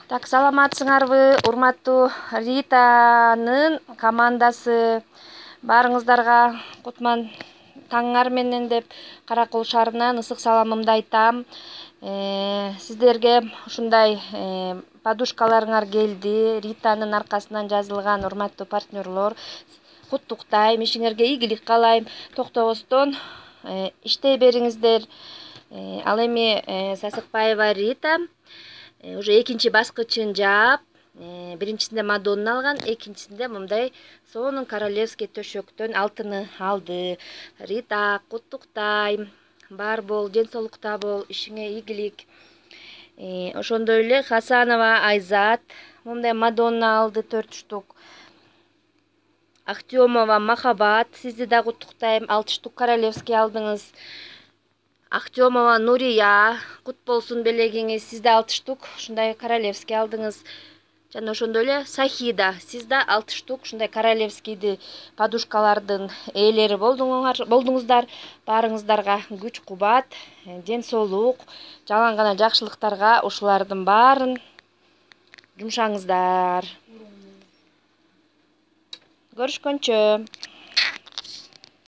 Так, саламатсыңарбы, урматтуу Ританын командасы. Баарыңыздарга кутман таңыңар менен деп Каракол шаарынан ысык саламымды айтам. Сиздерге ушундай подушкаларыңар келди. Ританын аркасынан жазылган, урматтуу партнерлор. Куттуктайм, ишиңерге ийгилик каалайм. Токтобостон иштей бериңиздер. Ал эми Сасыкбаева Рита уже экинчи баскычын жаап, биринчисинде Мадонна алган, экинчисинде мындай сонун королевский төшөктөн алтыны алды. Рита, куттуктайм. Бар бол, ден соолукта бол, ишиңе ийгилик. Ошондой эле Хасанова Айзат мындай Мадонна алды 4 штук. Ахтёмова Махабат, сизди да куттуктайм, 6 штук королевский алдыңыз. Ахтёмова Нурия, кут болсун белегиңиз, сиз да 6 штук ушундай королевский алдыңыз. Жана ошондой эле Сахида, сиз да 6 штук ушундай королевскийди подушкалардын ээлери болдуңуздар. Баарыңыздарга күч кубат, ден соолук, жалаң гана жакшылыктарга ушулардын баарын жумшаңыздар. Көрүшкөнчө.